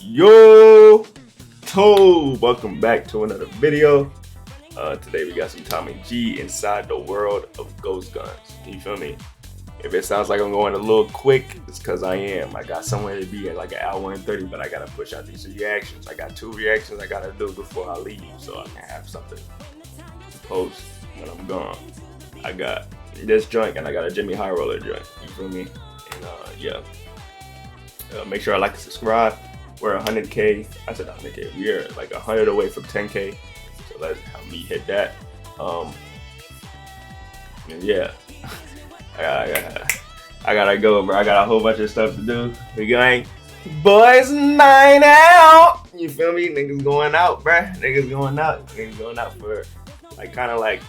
Yo, welcome back to another video. Today we got some Tommy G inside the world of ghost guns. You feel me? If it sounds like I'm going a little quick, it's because I am. I got somewhere to be at like an hour and 30, but I gotta push out these reactions. I got 2 reactions I gotta do before I leave, so I can have something to post when I'm gone. I got this joint and I got a Jimmy High Roller joint. You feel me? And yeah. Make sure I like and subscribe. We're 100K. I said 100K. We are like 100 away from 10K. So let's help me hit that. And yeah, I gotta go, bro. I got a whole bunch of stuff to do. We going boys night out. You feel me? Niggas going out, bro. Niggas going out. Niggas going out for like kind of like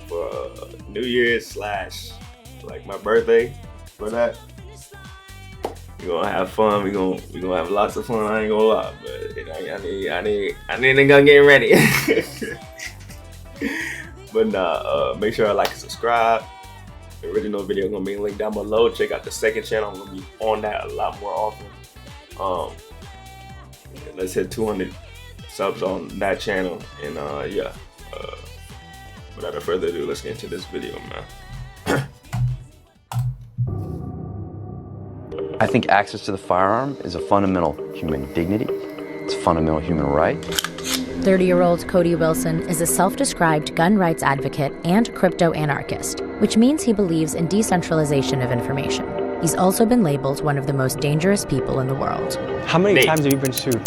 for New Year's / like my birthday for that. We gonna have fun. We gonna have lots of fun. I ain't gonna lie, but I need to go get ready. But nah, make sure I like and subscribe. The original video gonna be linked down below. Check out the second channel. I'm gonna be on that a lot more often. Let's hit 200 subs on that channel, and yeah. Without further ado, let's get into this video, man. I think access to the firearm is a fundamental human dignity. It's a fundamental human right. 30-year-old Cody Wilson is a self-described gun rights advocate and crypto-anarchist, which means he believes in decentralization of information. He's also been labeled one of the most dangerous people in the world. How many times have you been sued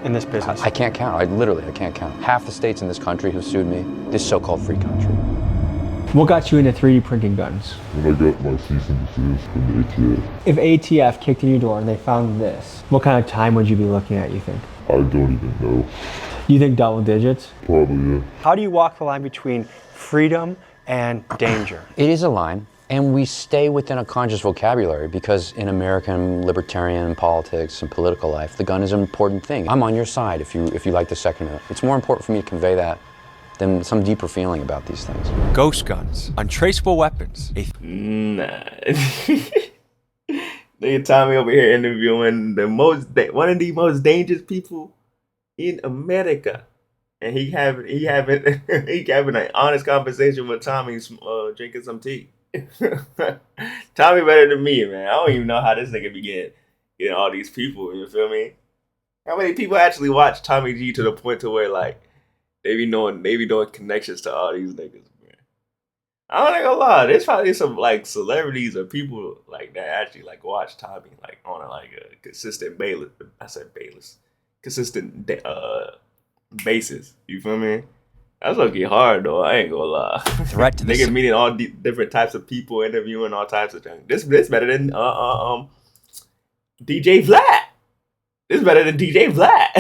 in this business? I can't count. I can't count. Half the states in this country who sued me, this so-called free country. What got you into 3D printing guns? When I got my cease and desist from the ATF. If ATF kicked in your door and they found this, what kind of time would you be looking at, you think? I don't even know. You think double digits? Probably, yeah. How do you walk the line between freedom and danger? It is a line, and we stay within a conscious vocabulary because in American libertarian politics and political life, the gun is an important thing. I'm on your side if you like the Second Amendment. It's more important for me to convey that than some deeper feeling about these things. Ghost guns, untraceable weapons. Nah. Nigga Tommy over here interviewing one of the most dangerous people in America, and he having an honest conversation with Tommy, drinking some tea. Tommy better than me, man. I don't even know how this nigga be getting all these people. You feel me? How many people actually watch Tommy G to the point to where like they be doing connections to all these niggas, man? I don't gonna lie. There's probably some like celebrities or people like that actually like watch Tommy like on a consistent consistent basis. You feel me? That's gonna get hard though. I ain't gonna lie. Threat to the niggas meeting all different types of people, interviewing all types of things. This better than DJ Vlad. This is better than DJ Vlad.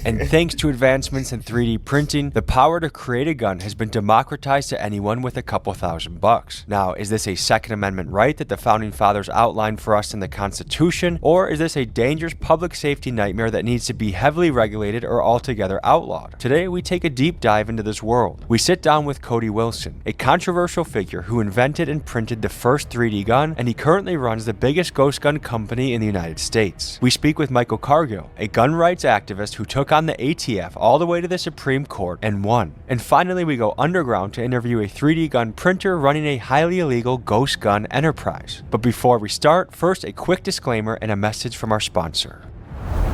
And thanks to advancements in 3D printing, the power to create a gun has been democratized to anyone with a couple $1,000. Now, is this a Second Amendment right that the Founding Fathers outlined for us in the Constitution, or is this a dangerous public safety nightmare that needs to be heavily regulated or altogether outlawed? Today, we take a deep dive into this world. We sit down with Cody Wilson, a controversial figure who invented and printed the first 3D gun, and he currently runs the biggest ghost gun company in the United States. We speak with Michael Cargill, a gun rights activist who took on the ATF all the way to the Supreme Court and won. And finally, we go underground to interview a 3D gun printer running a highly illegal ghost gun enterprise. But before we start, first a quick disclaimer and a message from our sponsor.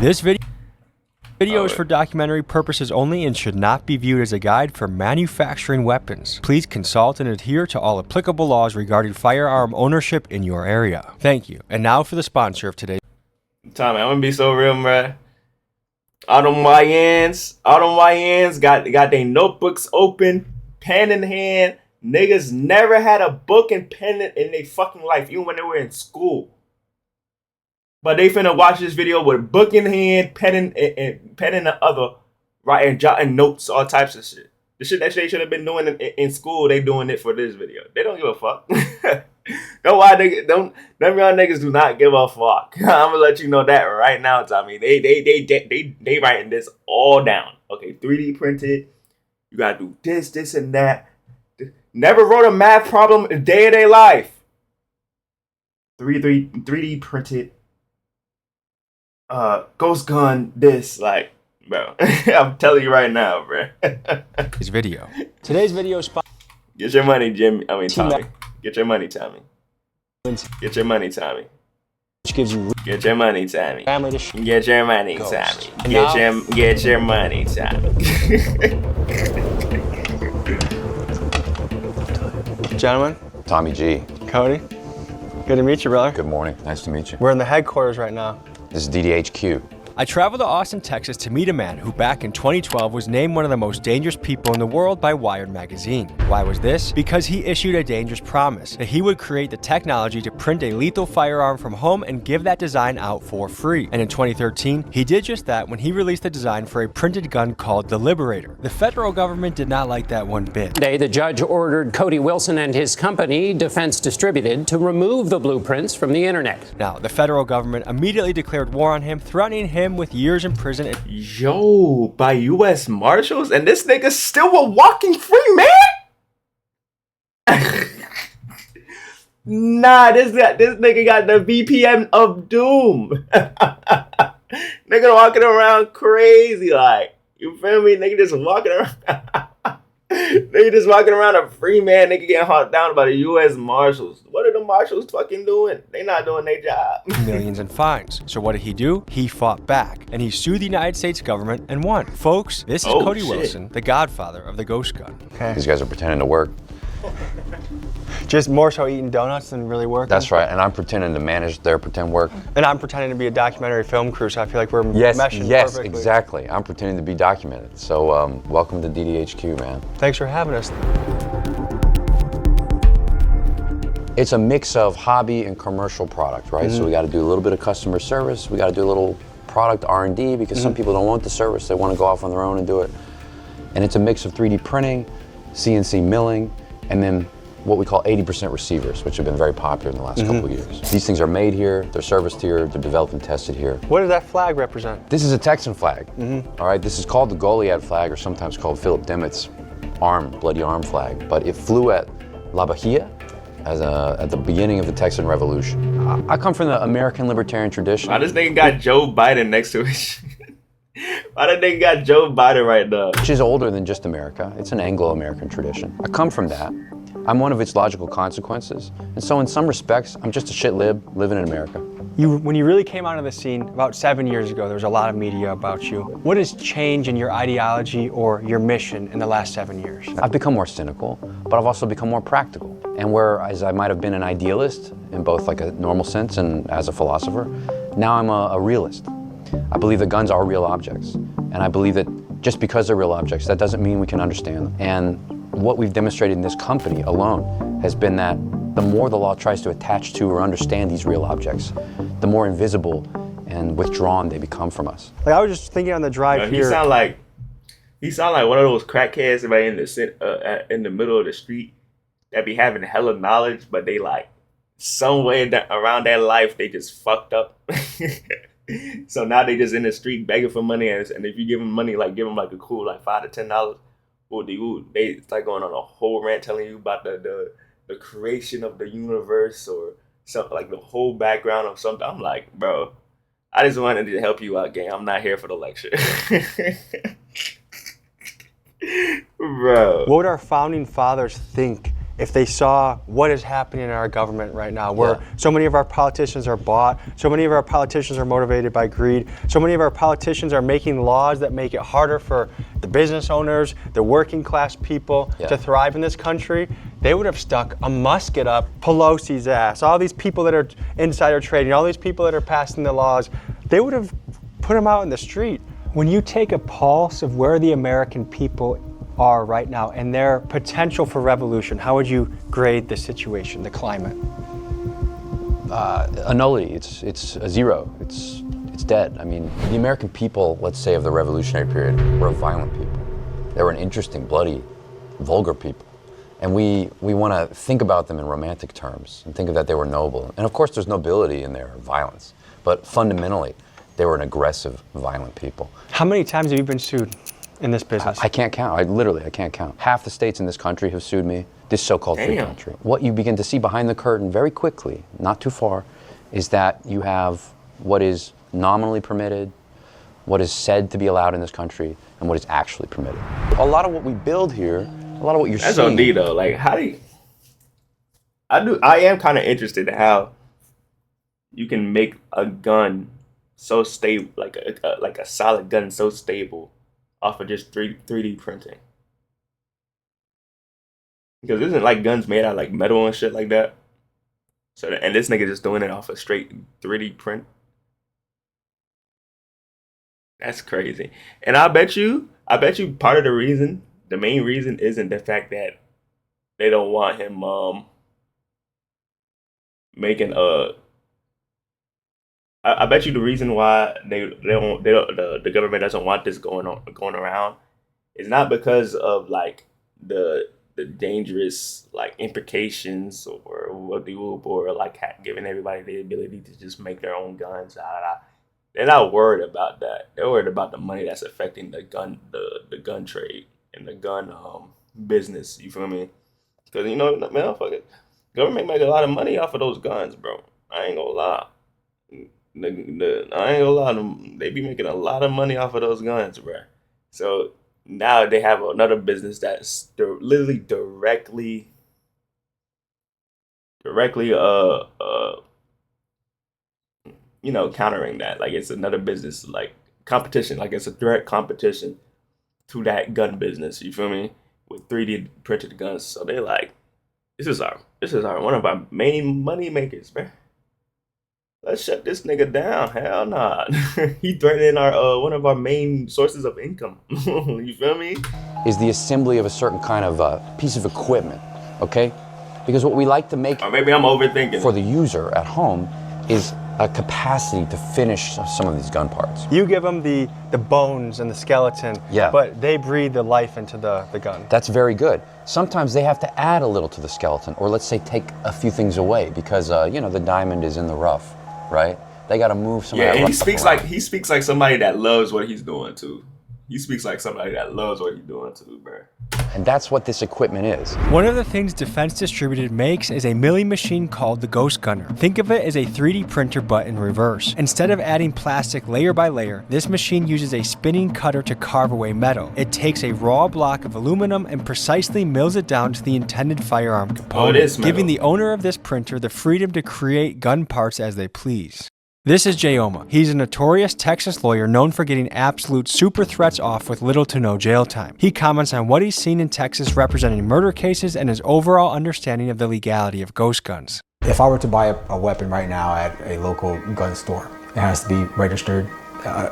This video is for documentary purposes only and should not be viewed as a guide for manufacturing weapons. Please consult and adhere to all applicable laws regarding firearm ownership in your area. Thank you. And now for the sponsor of today's Tommy, I'm gonna be so real, bruh. All them YNs got their notebooks open, pen in hand. Niggas never had a book and pen in their fucking life, even when they were in school. But they finna watch this video with book in hand, pen in the other, writing, jotting notes, all types of shit. The shit that they should have been doing in school, they doing it for this video. They don't give a fuck. None of y'all niggas do not give a fuck. I'm gonna let you know that right now, Tommy. They writing this all down. Okay, 3D printed. You gotta do this, and that. Never wrote a math problem a day of their life. 3D printed Ghost gun this, like, bro. I'm telling you right now, bro. His video. Today's video is Get your money, Jimmy. I mean, Tommy. Get your money, Tommy. Get your money, Tommy. which gives you Get your money, Tommy. family to Get your money, Ghost. Tommy. And now- Get your money, Tommy. Gentlemen, Tommy G. Cody, good to meet you, brother. Good morning. Nice to meet you. We're in the headquarters right now. This is DDHQ. I traveled to Austin, Texas to meet a man who back in 2012 was named one of the most dangerous people in the world by Wired magazine. Why was this? Because he issued a dangerous promise that he would create the technology to print a lethal firearm from home and give that design out for free. And in 2013, he did just that when he released the design for a printed gun called the Liberator. The federal government did not like that one bit. Today, the judge ordered Cody Wilson and his company, Defense Distributed, to remove the blueprints from the internet. Now, the federal government immediately declared war on him, threatening him with years in prison. Yo, by U.S. Marshals, and this nigga still a walking free man? Nah, this nigga got the VPN of doom. Nigga walking around crazy, like, you feel me? Nigga just walking around. Nigga just walking around a free man. Nigga getting held down by the U.S. Marshals. What are the Marshals fucking doing? They not doing their job. Millions in fines. So what did he do? He fought back, and he sued the United States government and won. Folks, this is Cody shit. Wilson, the godfather of the ghost gun. These guys are pretending to work. Just more so eating donuts than really working. That's right, and I'm pretending to manage their pretend work. And I'm pretending to be a documentary film crew, so I feel like we're meshing Yes, perfectly. exactly. I'm pretending to be documented. So welcome to DDHQ, man. Thanks for having us. It's a mix of hobby and commercial product, right? So we got to do a little bit of customer service. We got to do a little product R&D because some people don't want the service. They want to go off on their own and do it. And it's a mix of 3D printing, CNC milling, and then what we call 80% receivers, which have been very popular in the last couple of years. These things are made here, they're serviced here, they're developed and tested here. What does that flag represent? This is a Texan flag, all right? This is called the Goliad flag, or sometimes called Philip Dimmitt's bloody arm flag, but it flew at La Bahia at the beginning of the Texan Revolution. I come from the American libertarian tradition. Why this nigga got Joe Biden next to it? Why that nigga got Joe Biden right now? Which is older than just America. It's an Anglo-American tradition. I come from that. I'm one of its logical consequences. And so in some respects, I'm just a shit lib living in America. When you really came onto the scene about 7 years ago, there was a lot of media about you. What has changed in your ideology or your mission in the last 7 years? I've become more cynical, but I've also become more practical. And whereas I might have been an idealist in both like a normal sense and as a philosopher, now I'm a realist. I believe that guns are real objects. And I believe that just because they're real objects, that doesn't mean we can understand them. And what we've demonstrated in this company alone has been that the more the law tries to attach to or understand these real objects, the more invisible and withdrawn they become from us. Like I was just thinking on the drive He here. sound like one of those crackheads right in the middle of the street that be having hella knowledge, but they like some way around their life they just fucked up. So now they just in the street begging for money, and if you give them money, like give them like a cool like $5 to $10, they start going on a whole rant telling you about the creation of the universe or something, like the whole background of something. I'm like, bro, I just wanted to help you out, gang. I'm not here for the lecture. Bro. What would our founding fathers think if they saw what is happening in our government right now, where so many of our politicians are bought, so many of our politicians are motivated by greed, so many of our politicians are making laws that make it harder for the business owners, the working class people to thrive in this country? They would have stuck a musket up Pelosi's ass. All these people that are insider trading, all these people that are passing the laws, they would have put them out in the street. When you take a pulse of where the American people are right now and their potential for revolution, how would you grade the situation, the climate? A nullity. It's a zero. It's dead. I mean, the American people, let's say, of the revolutionary period, were a violent people. They were an interesting, bloody, vulgar people. And we want to think about them in romantic terms and think of that they were noble. And of course, there's nobility in their violence. But fundamentally, they were an aggressive, violent people. How many times have you been sued in this business? I can't count. I can't count. Half the states in this country have sued me, this so-called free country. What you begin to see behind the curtain very quickly, not too far, is that you have what is nominally permitted, what is said to be allowed in this country, and what is actually permitted. A lot of what we build here, a lot of what you're That's seeing. OD though. Like, how do you? I am kind of interested in how you can make a gun so stable, like a solid gun so stable, off of just 3D printing. Because isn't like guns made out of like metal and shit like that? So and this nigga just doing it off a straight 3D print. That's crazy. And I bet you part of the reason, the main reason, isn't the fact that they don't want him making I bet you the reason why the government doesn't want this going around is not because of like the dangerous like implications or what the or like giving everybody the ability to just make their own guns. They're not worried about that. They're worried about the money that's affecting the gun trade and the gun business. You feel me? Because man, fuck it, government make a lot of money off of those guns, bro. I ain't gonna lie. I ain't gonna lie. They be making a lot of money off of those guns, bro. So now they have another business that's literally directly countering that. Like it's another business, like competition, like it's a direct competition to that gun business. You feel me? With 3D printed guns. So they like, this is our one of our main money makers, man. Let's shut this nigga down. Hell nah. He threatening our one of our main sources of income. You feel me? Is the assembly of a certain kind of piece of equipment, okay? Because what we like to make, or maybe I'm overthinking for the user at home, is a capacity to finish some of these gun parts. You give them the bones and the skeleton, yeah, but they breathe the life into the gun. That's very good. Sometimes they have to add a little to the skeleton, or let's say take a few things away because the diamond is in the rough, right? They got to move some. Yeah, of that and rough he speaks like somebody that loves what he's doing too. He speaks like somebody that loves what he's doing too, bro. And that's what this equipment is. One of the things Defense Distributed makes is a milling machine called the Ghost Gunner. Think of it as a 3D printer but in reverse. Instead of adding plastic layer by layer, this machine uses a spinning cutter to carve away metal. It takes a raw block of aluminum and precisely mills it down to the intended firearm component, giving the owner of this printer the freedom to create gun parts as they please. This is Jayoma. He's a notorious Texas lawyer known for getting absolute super threats off with little to no jail time. He comments on what he's seen in Texas representing murder cases and his overall understanding of the legality of ghost guns. If I were to buy a weapon right now at a local gun store, it has to be registered.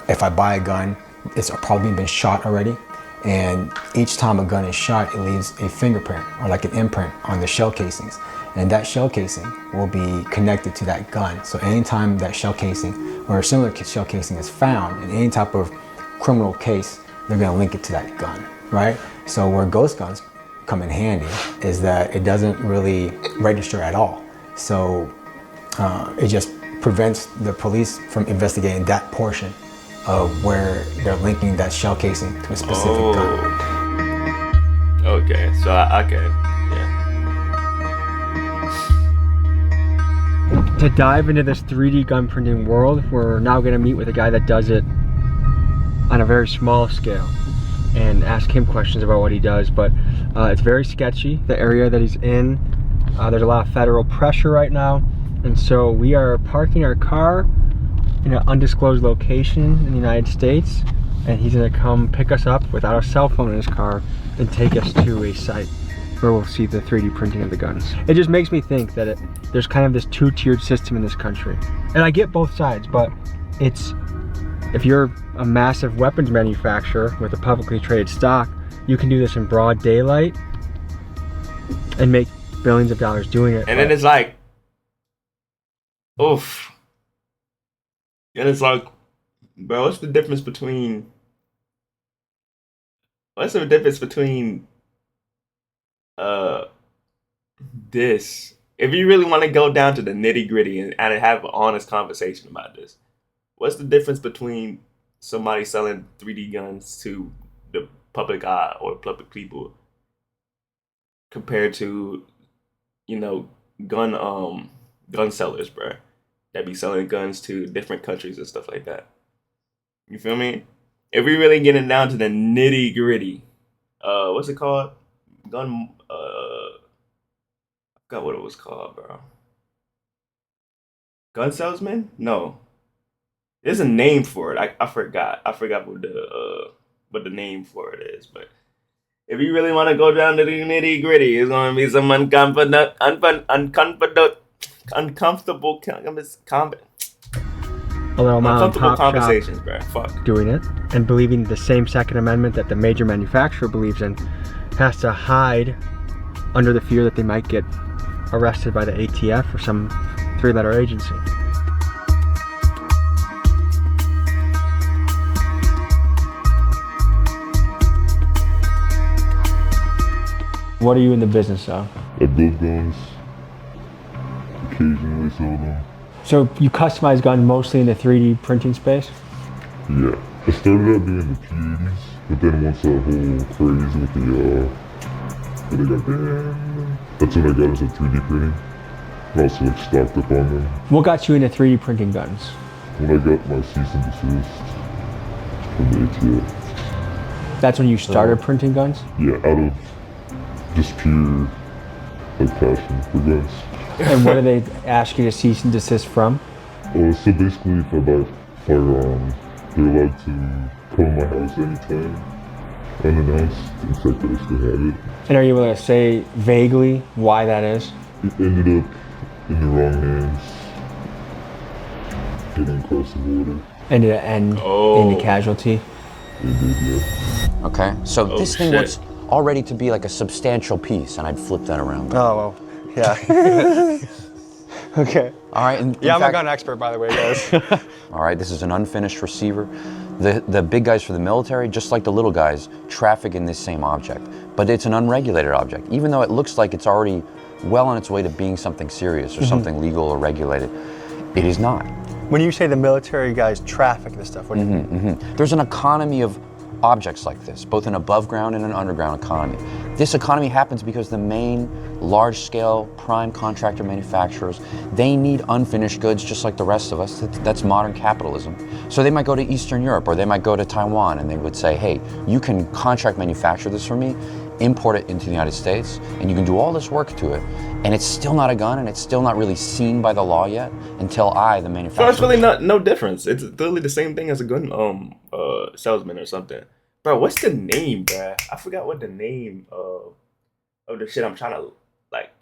If I buy a gun, it's probably been shot already. And each time a gun is shot, it leaves a fingerprint or like an imprint on the shell casings. And that shell casing will be connected to that gun. So anytime that shell casing or a similar shell casing is found in any type of criminal case, they're gonna link it to that gun, right? So where ghost guns come in handy is that it doesn't really register at all. So it just prevents the police from investigating that portion of where they're linking that shell casing to a specific gun. Okay, so yeah. To dive into this 3D gun printing world, we're now going to meet with a guy that does it on a very small scale and ask him questions about what he does. But it's very sketchy, the area that he's in. There's a lot of federal pressure right now, and so we are parking our car in an undisclosed location in the United States, and he's going to come pick us up without a cell phone in his car and take us to a site where we'll see the 3D printing of the guns. It just makes me think that there's kind of this two-tiered system in this country. And I get both sides, but if you're a massive weapons manufacturer with a publicly traded stock, you can do this in broad daylight and make billions of dollars doing it. And then it's like, oof. And it's like, bro, what's the difference between this? If you really want to go down to the nitty gritty and have an honest conversation about this, what's the difference between somebody selling 3D guns to the public eye or public people compared to, gun sellers, bro? that be selling guns to different countries and stuff like that. You feel me? If we really getting down to the nitty gritty, what's it called? I forgot what it was called, bro. Gun salesman? No. There's a name for it. I forgot. I forgot what the name for it is. But if you really want to go down to the nitty gritty, it's gonna be some uncomfortable conversations, bro. Fuck. Doing it and believing the same Second Amendment that the major manufacturer believes in has to hide under the fear that they might get arrested by the ATF or some three-letter agency. What are you in the business of? I build guns. Occasionally sell them. So you customize guns mostly in the 3D printing space? Yeah. I started out doing the P80s, but then once that whole craze with the goddamn, that's when I got into 3D printing. I also like stocked up on them. What got you into 3D printing guns? When I got my cease and desist from the ATF. That's when you started printing guns? Yeah, out of just pure passion for guns. And what do they ask you to cease and desist from? So basically, if I buy firearms, they're allowed to come to my house anytime, unannounced, in fact that I still have it. And are you able to say vaguely why that is? It ended up in the wrong hands, getting across the border. And did it end in a casualty? It did, yeah. Okay, so this thing looks already to be like a substantial piece, and I'd flip that around. Oh, well, yeah. Okay. All right. I'm a gun expert, by the way, guys. All right, this is an unfinished receiver. The big guys for the military, just like the little guys, traffic in this same object. But it's an unregulated object. Even though it looks like it's already well on its way to being something serious or something legal or regulated, it is not. When you say the military guys traffic this stuff, what do you mean? There's an economy of objects like this, both an above ground and an underground economy. This economy happens because the main large-scale prime contractor manufacturers, they need unfinished goods just like the rest of us. That's modern capitalism. So they might go to Eastern Europe or they might go to Taiwan and they would say, hey, you can contract manufacture this for me, import it into the United States, and you can do all this work to it, and it's still not a gun and it's still not really seen by the law yet until the manufacturer. So it's really no difference. It's literally the same thing as a gun salesman or something. Bro, what's the name, bro? I forgot what the name of the shit I'm trying to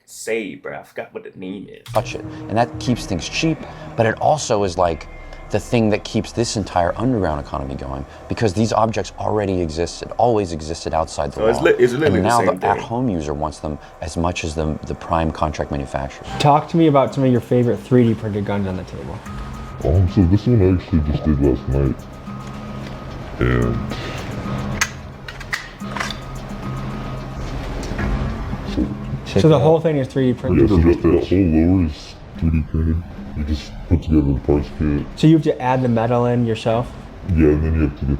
say, bro. I forgot what the name is. Touch it, and that keeps things cheap, but it also is like the thing that keeps this entire underground economy going because these objects already existed, always existed outside the law. It's literally and now the same thing. at-home user wants them as much as the prime contract manufacturers. Talk to me about some of your favorite 3D printed guns on the table. So this one I actually just did last night. And so the whole thing is 3D printed? yeah, so just that whole lower is 3D printed. You just put together the parts kit. So you have to add the metal in yourself? Yeah, and then you have to get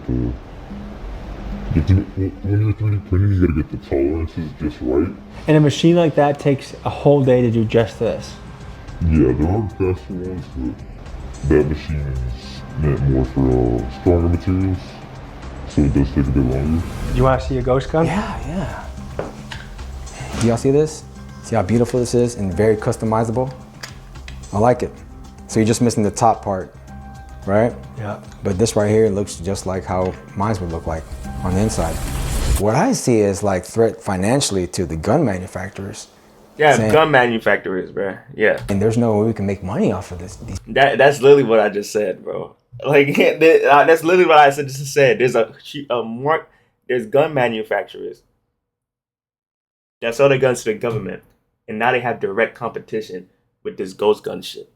when you're 3D printing, you gotta get the tolerances just right. And a machine like that takes a whole day to do just this? Yeah, there are faster ones, but that machine is meant more for stronger materials, so it does take a bit longer. Do you want to see a ghost gun? Yeah. Do y'all see this? See how beautiful this is and very customizable? I like it. So you're just missing the top part, right? Yeah. But this right here looks just like how mine would look like on the inside. What I see is like threat financially to the gun manufacturers. Yeah, gun manufacturers, bro. Yeah. And there's no way we can make money off of this. That's literally what I just said, bro. Like that's literally what I just said. There's there's gun manufacturers that sell their guns to the government, and now they have direct competition with this ghost gun shit.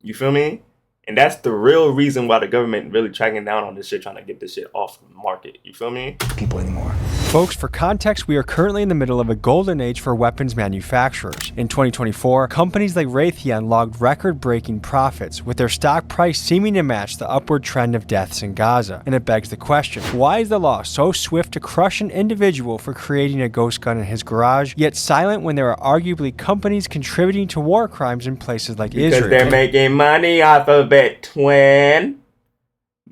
You feel me? And that's the real reason why the government really tracking down on this shit, trying to get this shit off the market. You feel me? People anymore. Folks, for context, we are currently in the middle of a golden age for weapons manufacturers. In 2024, companies like Raytheon logged record-breaking profits, with their stock price seeming to match the upward trend of deaths in Gaza. And it begs the question, why is the law so swift to crush an individual for creating a ghost gun in his garage, yet silent when there are arguably companies contributing to war crimes in places like Israel? Because they're making money off of it, twin.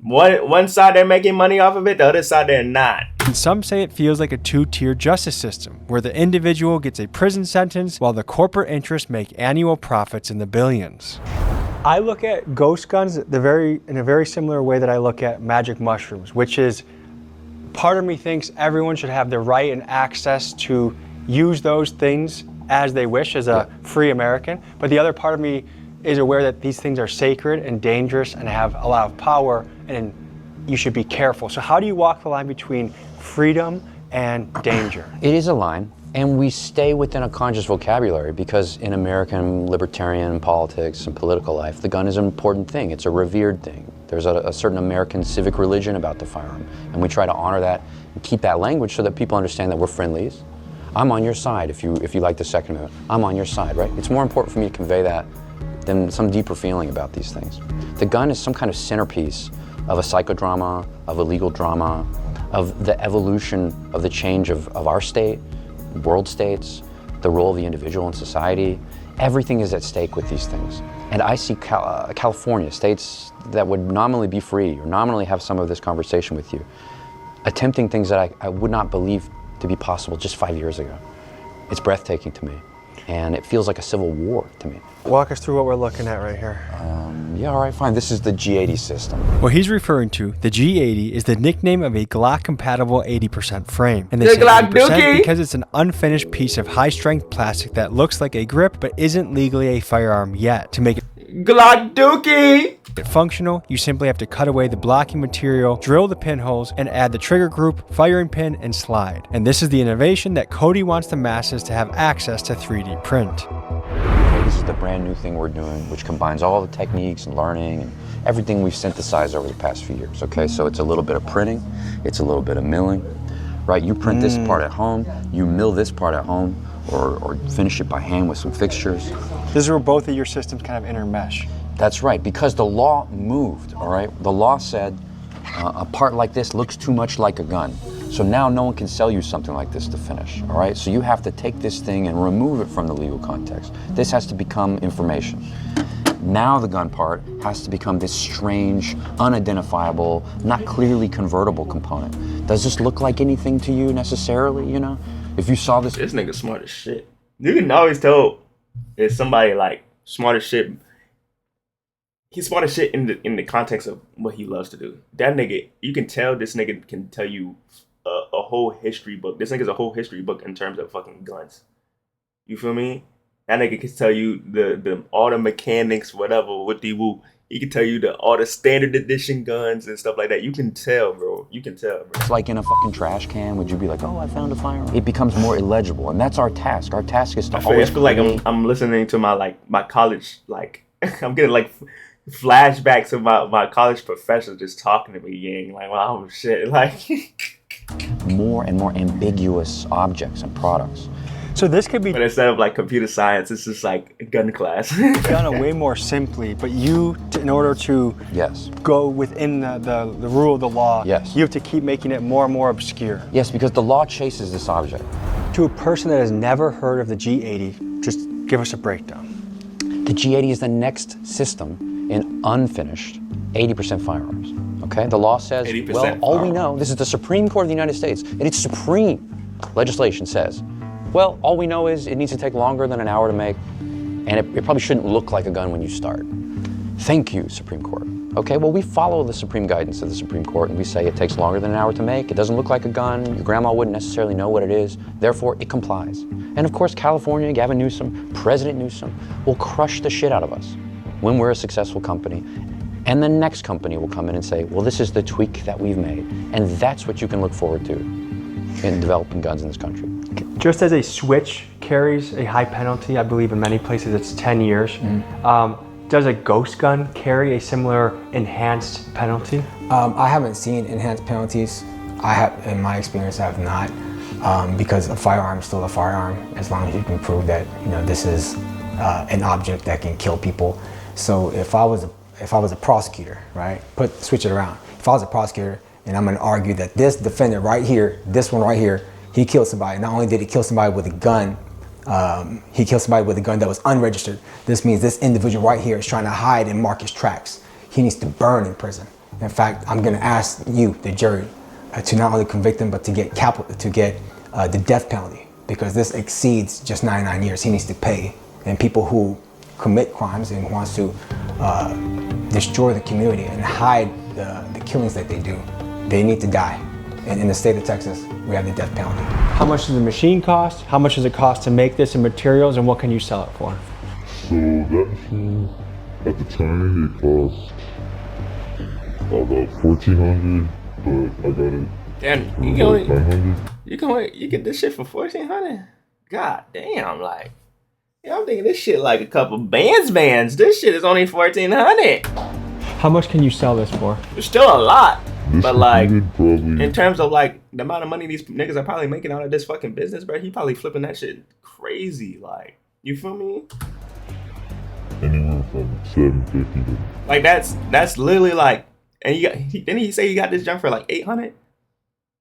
One side they're making money off of it, the other side they're not. And some say it feels like a two-tier justice system, where the individual gets a prison sentence while the corporate interests make annual profits in the billions. I look at ghost guns in a very similar way that I look at magic mushrooms, which is part of me thinks everyone should have the right and access to use those things as they wish as a free American. But the other part of me is aware that these things are sacred and dangerous and have a lot of power, and you should be careful. So how do you walk the line between freedom and danger? It is a line, and we stay within a conscious vocabulary because in American libertarian politics and political life, the gun is an important thing. It's a revered thing. There's a certain American civic religion about the firearm, and we try to honor that and keep that language so that people understand that we're friendlies. I'm on your side if you like the Second Amendment. I'm on your side, right? It's more important for me to convey that than some deeper feeling about these things. The gun is some kind of centerpiece of a psychodrama, of a legal drama, of the evolution of the change of our state, world states, the role of the individual in society. Everything is at stake with these things. And I see California, states that would nominally be free or nominally have some of this conversation with you, attempting things that I would not believe to be possible just 5 years ago. It's breathtaking to me, and it feels like a civil war to me. Walk us through what we're looking at right here. Yeah, all right, fine. This is the G80 system. What he's referring to, the G80, is the nickname of a Glock-compatible 80% frame. And they say 80% because it's an unfinished piece of high-strength plastic that looks like a grip but isn't legally a firearm yet. To make it Glock Dookie! functional, you simply have to cut away the blocking material, drill the pinholes, and add the trigger group, firing pin, and slide. And this is the innovation that Cody wants the masses to have access to 3D print. This is the brand new thing we're doing, which combines all the techniques and learning and everything we've synthesized over the past few years, okay? So it's a little bit of printing, it's a little bit of milling, right? You print this part at home, you mill this part at home, or finish it by hand with some fixtures. This is where both of your systems kind of intermesh. That's right, because the law moved, all right? The law said a part like this looks too much like a gun. So now no one can sell you something like this to finish, all right? So you have to take this thing and remove it from the legal context. This has to become information. Now the gun part has to become this strange, unidentifiable, not clearly convertible component. Does this look like anything to you necessarily, you know? If you saw this... This nigga smart as shit. You can always tell if somebody like smart as shit. He's smart as shit in the context of what he loves to do. That nigga, you can tell this nigga can tell you a whole history book. This nigga's a whole history book in terms of fucking guns. You feel me? That nigga can tell you all the mechanics, whatever, what the woo. He can tell you all the standard edition guns and stuff like that. You can tell, bro. You can tell, bro. It's like in a fucking trash can. Would you be like, oh, I found a firearm? It becomes more illegible, and that's our task. Our task is to always... I feel like I'm listening to my college, like, I'm getting like flashbacks of my college professor just talking to me, gang. Like, wow, shit, like... more and more ambiguous objects and products. So this could be... But instead of like computer science, it's just like a gun class. done way more simply, but in order to go within the rule of the law, you have to keep making it more and more obscure. Yes, because the law chases this object. To a person that has never heard of the G80, just give us a breakdown. The G80 is the next system in unfinished 80% firearms. Okay, the law says, well, all we know, this is the Supreme Court of the United States, and its supreme legislation says, well, all we know is it needs to take longer than an hour to make, and it probably shouldn't look like a gun when you start. Thank you, Supreme Court. Okay, well, we follow the supreme guidance of the Supreme Court, and we say it takes longer than an hour to make, it doesn't look like a gun, your grandma wouldn't necessarily know what it is, therefore it complies. And of course, California, Gavin Newsom, President Newsom, will crush the shit out of us when we're a successful company. And the next company will come in and say, well, this is the tweak that we've made. And that's what you can look forward to in developing guns in this country. Just as a switch carries a high penalty, I believe in many places it's 10 years. Does a ghost gun carry a similar enhanced penalty? I haven't seen enhanced penalties. In my experience, I have not, because a firearm is still a firearm as long as you can prove that this is an object that can kill people. So if I was a prosecutor, right? Switch it around. If I was a prosecutor and I'm going to argue that this defendant right here, this one right here, he killed somebody. Not only did he kill somebody with a gun, he killed somebody with a gun that was unregistered. This means this individual right here is trying to hide and mark his tracks. He needs to burn in prison. In fact, I'm going to ask you, the jury, to not only convict him, but to get the death penalty, because this exceeds just 99 years. He needs to pay. And people who commit crimes and wants to destroy the community and hide the killings that they do, they need to die. And in the state of Texas, we have the death penalty. How much does the machine cost? How much does it cost to make this in materials, and what can you sell it for? So that machine, at the time, it cost about $1,400, but I got it. Damn, you get this shit for $1,400? God damn, like, yeah, I'm thinking this shit like a couple bands. This shit is only $1,400. How much can you sell this for? It's still a lot. But like, probably, in terms of like the amount of money these niggas are probably making out of this fucking business, bro, he probably flipping that shit crazy. Like, you feel me? Anywhere from $750 to... Like that's literally like, and didn't he say he got this junk for like $800?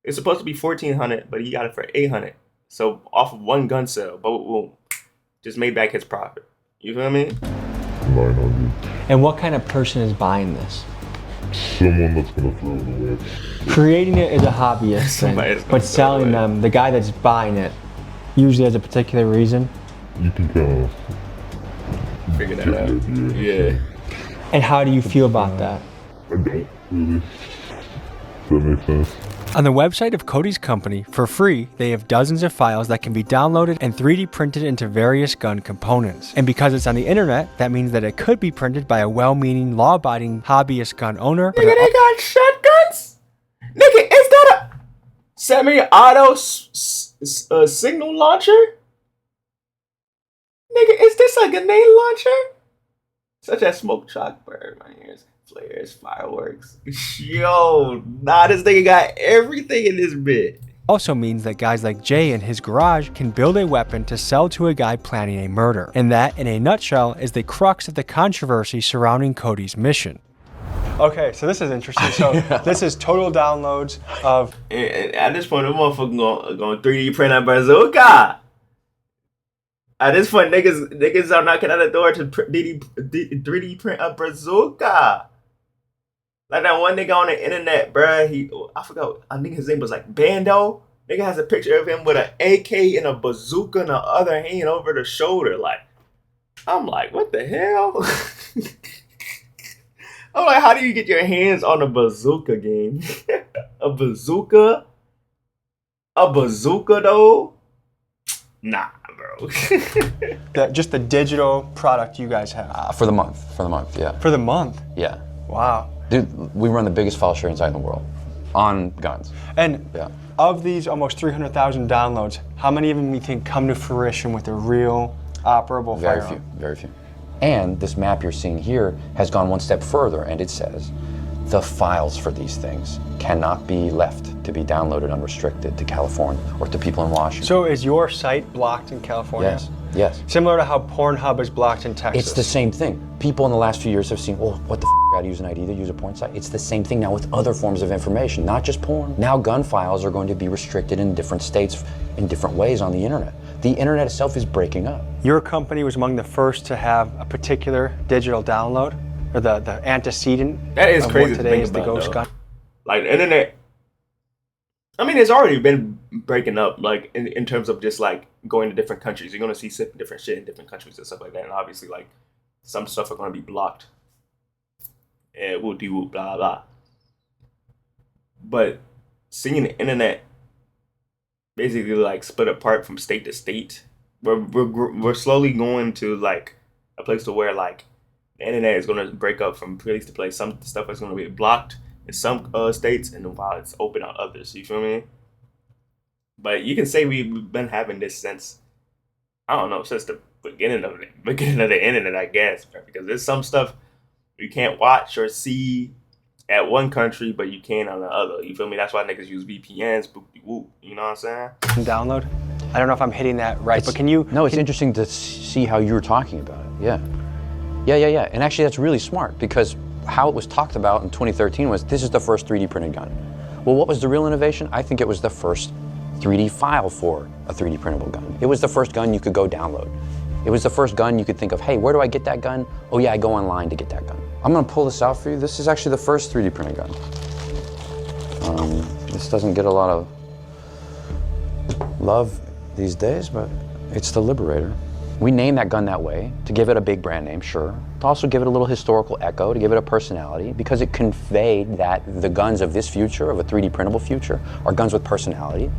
It's supposed to be $1,400, but he got it for $800. So off of one gun sale, but we'll just made back his profit. You feel me? $900. And what kind of person is buying this? Someone that's gonna throw it away. Creating it is a hobbyist thing, but selling them, the guy that's buying it, usually has a particular reason. You can kind of figure that out. Yeah. And how do you feel about that? I don't really. Does that make sense? On the website of Cody's company, for free, they have dozens of files that can be downloaded and 3D printed into various gun components. And because it's on the internet, that means that it could be printed by a well-meaning, law-abiding hobbyist gun owner. Nigga, they got shotguns? Nigga, is that a semi-auto signal launcher? Nigga, is this a grenade launcher? Such as smoke, chalk, bird, my ears, flares, fireworks. Yo, this nigga got everything in this bit. Also means that guys like Jay in his garage can build a weapon to sell to a guy planning a murder. And that, in a nutshell, is the crux of the controversy surrounding Cody's mission. Okay, so this is interesting. So this is total downloads of... And at this point, the motherfucker going 3D print a bazooka. At this point, niggas are knocking at the door to 3D print a bazooka. Like that one nigga on the internet, bruh. I forgot. I think his name was like Bando. Nigga has a picture of him with an AK and a bazooka in the other hand over the shoulder. Like, I'm like, what the hell? I'm like, how do you get your hands on a bazooka game? A bazooka? A bazooka though? Nah, bro. just the digital product you guys have. For the month, yeah. For the month? Yeah. Wow. Dude, we run the biggest file sharing site in the world on guns. And yeah. Of these almost 300,000 downloads, how many of them you think come to fruition with a real operable firearm? Very few. And this map you're seeing here has gone one step further, and it says the files for these things cannot be left to be downloaded unrestricted to California or to people in Washington. So is your site blocked in California? Yes. Similar to how Pornhub is blocked in Texas. It's the same thing. People in the last few years have seen, well, what the f***, gotta use an ID to use a porn site? It's the same thing now with other forms of information, not just porn. Now gun files are going to be restricted in different states in different ways on the internet. The internet itself is breaking up. Your company was among the first to have a particular digital download, or the antecedent. That is crazy today is the ghost gun. Like the internet, I mean, it's already been breaking up, like in terms of just like going to different countries. You're gonna see different shit in different countries and stuff like that, and obviously like some stuff are gonna be blocked. And whoop de whoop, blah blah. But seeing the internet basically like split apart from state to state, we're slowly going to like a place to where like the internet is gonna break up from place to place. Some stuff is gonna be blocked in some states, and while it's open on others. You feel me? But you can say we've been having this since, I don't know, since the beginning of the internet, I guess, because there's some stuff you can't watch or see at one country, but you can't on the other. You feel me? That's why niggas use VPNs. Whoop, you know what I'm saying? Download. I don't know if I'm hitting that right, but can you? No, it's interesting to see how you were talking about it. Yeah. And actually, that's really smart because how it was talked about in 2013 was this is the first 3D printed gun. Well, what was the real innovation? I think it was the first 3D file for a 3D printable gun. It was the first gun you could go download. It was the first gun you could think of, hey, where do I get that gun? Oh yeah, I go online to get that gun. I'm gonna pull this out for you. This is actually the first 3D printed gun. This doesn't get a lot of love these days, but it's the Liberator. We named that gun that way to give it a big brand name, sure. To also give it a little historical echo, to give it a personality, because it conveyed that the guns of this future, of a 3D printable future, are guns with personality,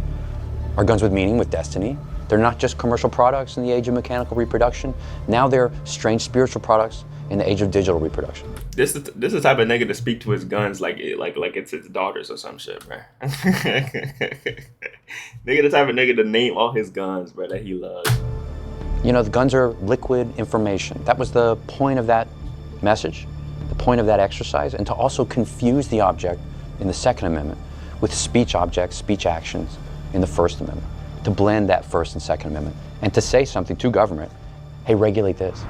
are guns with meaning, with destiny. They're not just commercial products in the age of mechanical reproduction. Now they're strange spiritual products in the age of digital reproduction. This is the type of nigga to speak to his guns like it's his daughters or some shit, bro. Nigga, the type of nigga to name all his guns, bro, that he loves. You know, the guns are liquid information. That was the point of that message, the point of that exercise, and to also confuse the object in the Second Amendment with speech objects, speech actions in the First Amendment, to blend that First and Second Amendment, and to say something to government, hey, regulate this.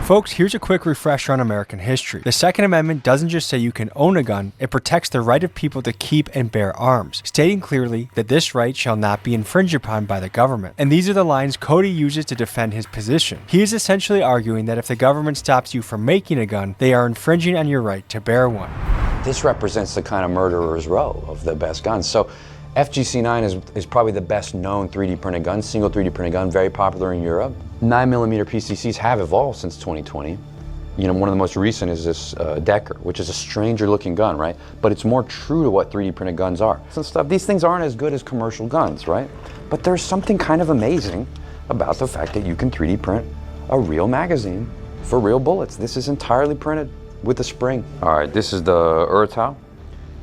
Folks, here's a quick refresher on American history. The Second Amendment doesn't just say you can own a gun, it protects the right of people to keep and bear arms, stating clearly that this right shall not be infringed upon by the government. And these are the lines Cody uses to defend his position. He is essentially arguing that if the government stops you from making a gun, they are infringing on your right to bear one. This represents the kind of murderer's row of the best guns. So FGC9 is probably the best known 3D printed gun, single 3D printed gun, very popular in Europe. 9mm PCCs have evolved since 2020. You know, one of the most recent is this Decker, which is a stranger looking gun, right? But it's more true to what 3D printed guns are. Some stuff, these things aren't as good as commercial guns, right? But there's something kind of amazing about the fact that you can 3D print a real magazine for real bullets. This is entirely printed with a spring. All right, this is the Urtal.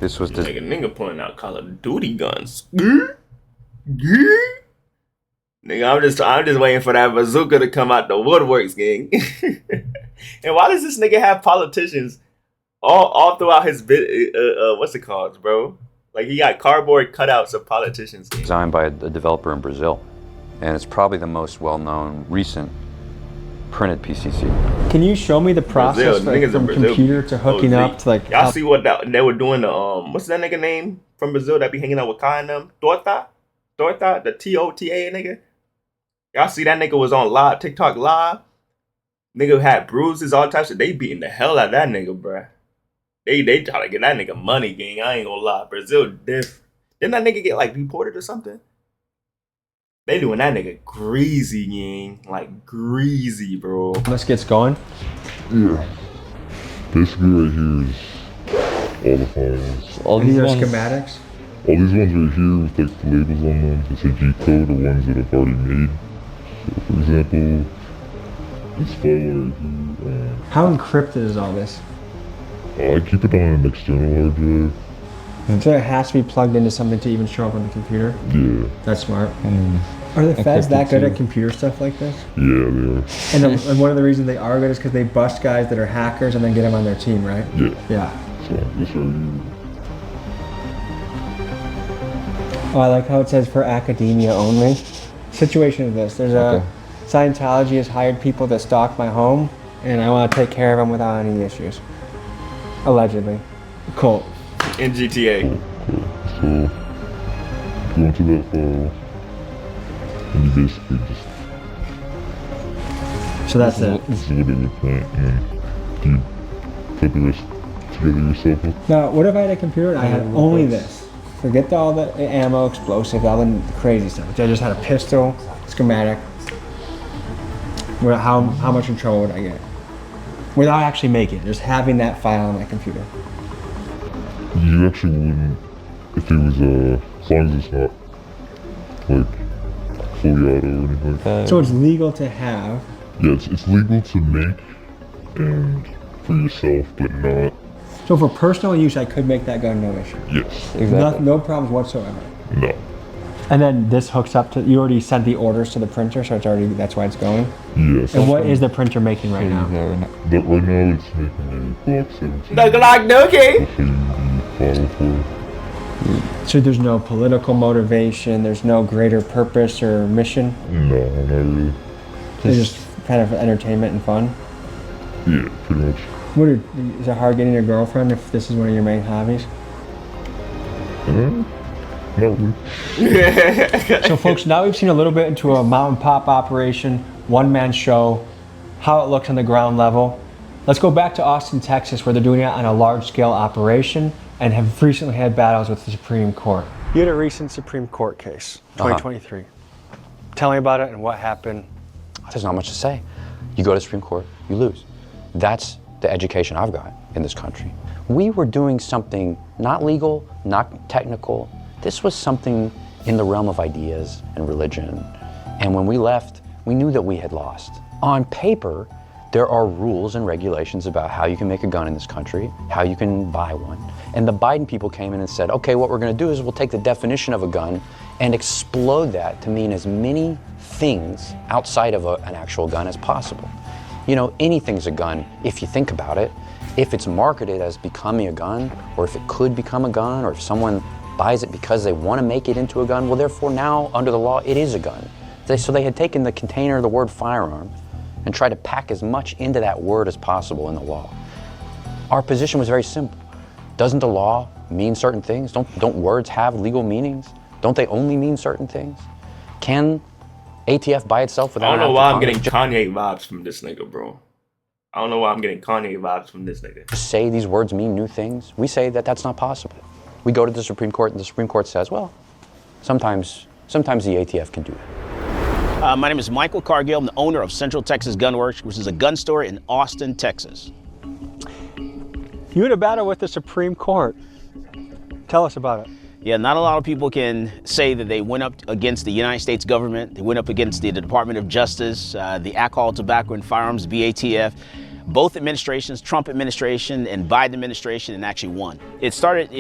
This was the nigga pointing out Call of Duty guns. Nigga, I'm just waiting for that bazooka to come out the woodworks, gang. And why does this nigga have politicians all throughout his what's it called, bro? Like he got cardboard cutouts of politicians. Gang. Designed by a developer in Brazil, and it's probably the most well-known recent printed PCC. Can you show me the process from computer to hooking up to like? Y'all see what they were doing? What's that nigga name from Brazil that be hanging out with Kai and them? Torta, the TOTA nigga. Y'all see that nigga was on live TikTok live. Nigga had bruises, all types of. They beating the hell out of that nigga, bruh. They try to get that nigga money, gang. I ain't gonna lie, Brazil different. Didn't that nigga get like deported or something? They doing that nigga greasy, gang. Like greasy, bro. Let's get going. Yeah. Basically right here is all the files. All these are schematics? All these ones right here with like the labels on them. They say G-code, the ones that I've already made. So for example, this file right here. How encrypted is all this? I keep it on an external hard drive. So it has to be plugged into something to even show up on the computer? Yeah. That's smart. Are the feds that good at computer stuff like this? Yeah, they are. And one of the reasons they are good is because they bust guys that are hackers and then get them on their team, right? Yeah. Yeah. So this right here. Oh, I like how it says for academia only. Situation is this. There's a Scientology has hired people to stalk my home and I want to take care of them without any issues. Allegedly. Cool. In GTA. Cool. So, go into that file, and you basically just... So that's it. This is what it would print, and you put the rest together yourself. Now, what if I had a computer and I had only this? Forget all the ammo, explosives, all the crazy stuff. I just had a pistol, schematic. How much in trouble would I get? Without actually making it, just having that file on my computer. You actually wouldn't, if it was, as long as it's not, like, fully auto or anything. So it's legal to have? Yeah, it's legal to make and for yourself, but not. So for personal use, I could make that gun no issue? Yes. Exactly. No problems whatsoever? No. And then this hooks up to, you already sent the orders to the printer, so it's already, that's why it's going? Yes. And what is the printer making right now? That right now it's making a Glock 17. The Glock, okay. Final for. So there's no political motivation, there's no greater purpose or mission? No, not really. It's just kind of entertainment and fun? Yeah, pretty much. Is it hard getting a girlfriend if this is one of your main hobbies? Not really. So folks, now we've seen a little bit into a mom and pop operation, one-man show, how it looks on the ground level. Let's go back to Austin, Texas, where they're doing it on a large-scale operation and have recently had battles with the Supreme Court. You had a recent Supreme Court case, 2023. Tell me about it and what happened. There's not much to say. You go to the Supreme Court, you lose. That's the education I've got in this country. We were doing something not legal, not technical. This was something in the realm of ideas and religion. And when we left, we knew that we had lost. On paper, there are rules and regulations about how you can make a gun in this country, how you can buy one. And the Biden people came in and said, okay, what we're gonna do is we'll take the definition of a gun and explode that to mean as many things outside of an actual gun as possible. You know, anything's a gun if you think about it. If it's marketed as becoming a gun, or if it could become a gun, or if someone buys it because they want to make it into a gun, well, therefore now, under the law, it is a gun. So they had taken the container of the word firearm and tried to pack as much into that word as possible in the law. Our position was very simple. Doesn't the law mean certain things? Don't words have legal meanings? Don't they only mean certain things? Can ATF by itself without I don't know why I'm getting Kanye vibes from this nigga, bro. I don't know why I'm getting Kanye vibes from this nigga. Say these words mean new things? We say that that's not possible. We go to the Supreme Court and the Supreme Court says, well, sometimes the ATF can do that. My name is Michael Cargill. I'm the owner of Central Texas Gun Works, which is a gun store in Austin, Texas. You had a battle with the Supreme Court. Tell us about it. Yeah, not a lot of people can say that they went up against the United States government. They went up against the Department of Justice, the Alcohol, Tobacco, and Firearms, BATF, both administrations, Trump administration and Biden administration, and actually won. It started,